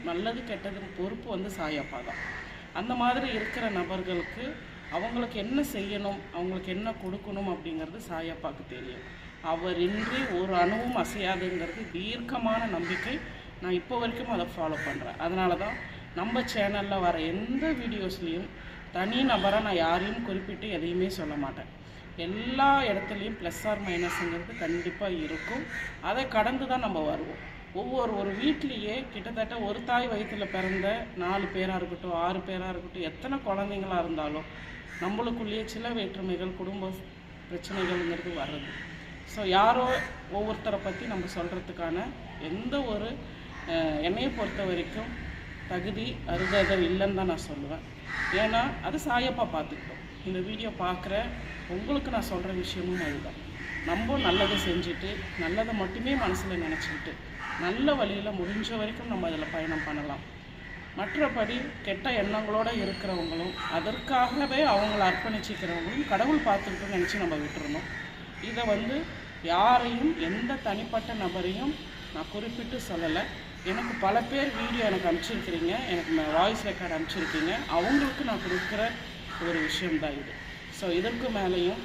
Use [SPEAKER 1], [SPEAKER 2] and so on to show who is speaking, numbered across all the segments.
[SPEAKER 1] நல்லது கெட்டது பொறுப்பு வந்து சாயப்பா தான். அந்த மாதிரி இருக்கிற நபர்களுக்கு அவங்களுக்கு என்ன செய்யணும், அவங்களுக்கு என்ன கொடுக்கணும் அப்படிங்கிறது சாயப்பாவுக்கு தெரியும். அவர் இன்றி ஒரு அணுவும் அசையாதுங்கிறது தீர்க்கமான நம்பிக்கை. நான் இப்போ வரைக்கும் அதை ஃபாலோ பண்ணுறேன். அதனால தான் நம்ம சேனலில் வர எந்த வீடியோஸ்லேயும் தனி நபராக நான் யாரையும் குறிப்பிட்டு எதையுமே சொல்ல மாட்டேன். எல்லா இடத்துலையும் ப்ளஸ் ஆர் மைனஸுங்கிறது கண்டிப்பாக இருக்கும். அதை கடந்து தான் நம்ம வருவோம். ஒரு வீட்லேயே கிட்டத்தட்ட ஒரு தாய் வயிற்றில் பிறந்த 4 பேராக இருக்கட்டும், 6 பேராக இருக்கட்டும், எத்தனை குழந்தைங்களாக இருந்தாலும் நம்மளுக்குள்ளேயே சில வேற்றுமைகள், குடும்ப பிரச்சனைகள்ங்கிறது வர்றது. ஸோ யாரோ ஒவ்வொருத்தரை பற்றி நம்ம சொல்கிறதுக்கான எந்த ஒரு என்னையை பொறுத்த வரைக்கும் தகுதி அருகதை இல்லைன்னு தான் நான் சொல்லுவேன். ஏன்னா அது சாயப்பா பார்த்துக்கிட்டோம். இந்த வீடியோ பார்க்குற உங்களுக்கு நான் சொல்கிற விஷயமும் அதுதான். நம்ம நல்லதை செஞ்சுட்டு நல்லதை மட்டுமே மனசில் நினச்சிக்கிட்டு நல்ல வழியில் முடிஞ்ச வரைக்கும் நம்ம அதில் பயணம் பண்ணலாம். மற்றபடி கெட்ட எண்ணங்களோடு இருக்கிறவங்களும் அதற்காகவே அவங்கள அர்ப்பணிச்சிக்கிறவங்களும் கடவுள் பார்த்துக்கிட்டோன்னு நினச்சி நம்ம விட்டுருணும். இதை வந்து யாரையும் எந்த தனிப்பட்ட நபரையும் நான் குறிப்பிட்டு சொல்லலை. எனக்கு பல பேர் வீடியோ எனக்கு அனுப்பிச்சிருக்கிறீங்க, எனக்கு வாய்ஸ் ரெக்கார்டு அனுப்பிச்சிருக்கீங்க. அவங்களுக்கு நான் கொடுக்குற ஒரு விஷயம்தான் இது. ஸோ இதற்கு மேலேயும்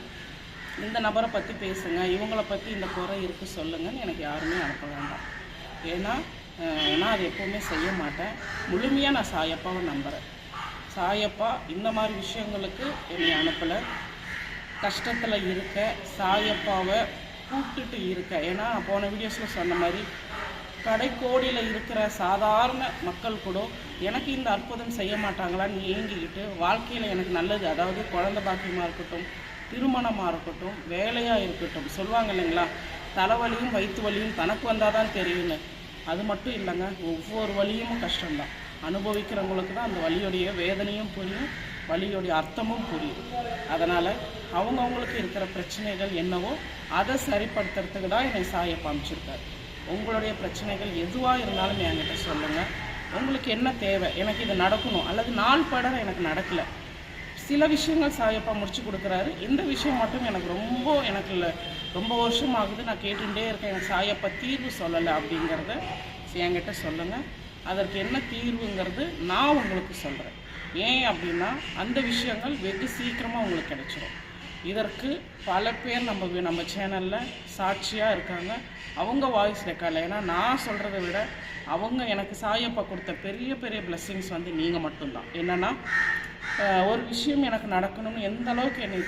[SPEAKER 1] இந்த நபரை பற்றி பேசுங்க, இவங்களை பற்றி இந்த குறை இருக்குது சொல்லுங்கன்னு எனக்கு யாருமே அனுப்ப வேண்டாம். ஏன்னா நான் அதை எப்போவுமே செய்ய மாட்டேன். முழுமையாக நான் சாயப்பாவை நம்புகிறேன். சாயப்பா இந்த மாதிரி விஷயங்களுக்கு என்னை அனுப்பலை. கஷ்டத்தில் இருக்க சாயப்பாவை கூப்பிட்டுட்டு இருக்க. ஏன்னா போன வீடியோஸில் சொன்ன மாதிரி கடைக்கோடியில் இருக்கிற சாதாரண மக்கள் கூட எனக்கு இந்த அற்புதம் செய்ய மாட்டாங்களான்னு ஏங்கிக்கிட்டு வாழ்க்கையில் எனக்கு நல்லது, அதாவது குழந்தை பாக்கியமாக இருக்கட்டும், திருமணமாக இருக்கட்டும், வேலையாக இருக்கட்டும், சொல்லுவாங்க இல்லைங்களா, தலைவலியும் வயிற்று வலியும் தனக்கு வந்தால் தான் தெரியும்னு. அது மட்டும் இல்லைங்க, ஒவ்வொரு வலியும் கஷ்டம்தான். அனுபவிக்கிறவங்களுக்கு தான் அந்த வலியோடைய வேதனையும் புரியும், வலியோடைய அர்த்தமும் புரியும். அதனால் அவங்கவுங்களுக்கு இருக்கிற பிரச்சனைகள் என்னவோ அதை சரிப்படுத்துறதுக்கு தான் என்னை சாயப்பா அமைச்சிருக்காரு. உங்களுடைய பிரச்சனைகள் எதுவாக இருந்தாலும் என்கிட்ட சொல்லுங்கள். உங்களுக்கு என்ன தேவை, எனக்கு இது நடக்கணும், அல்லது நாள் பட எனக்கு நடக்கலை, சில விஷயங்கள் சாயப்பா முடிச்சு கொடுக்குறாரு. இந்த விஷயம் மட்டும் எனக்கு ரொம்ப வருஷம் ஆகுது, நான் கேட்டுகிட்டே இருக்கேன், எனக்கு சாயப்பா தீர்வு சொல்லலை அப்படிங்கிறத என்கிட்ட சொல்லுங்கள். அதற்கு என்ன தீர்வுங்கிறது நான் உங்களுக்கு சொல்கிறேன். ஏன் அப்படின்னா அந்த விஷயங்கள் வெகு சீக்கிரமாக உங்களுக்கு கிடைச்சிடும். இதற்கு பல பேர் நம்ம சேனலில் சாட்சியாக இருக்காங்க. அவங்க வாய்ஸ் ரெக்கார்டில், ஏன்னா நான் சொல்கிறத விட அவங்க எனக்கு சாயப்பா கொடுத்த பெரிய பெரிய பிளெஸ்ஸிங்ஸ் வந்து நீங்கள் மட்டும்தான். என்னென்னா ஒரு விஷயம் எனக்கு நடக்கணும்னு எந்த அளவுக்கு என்னை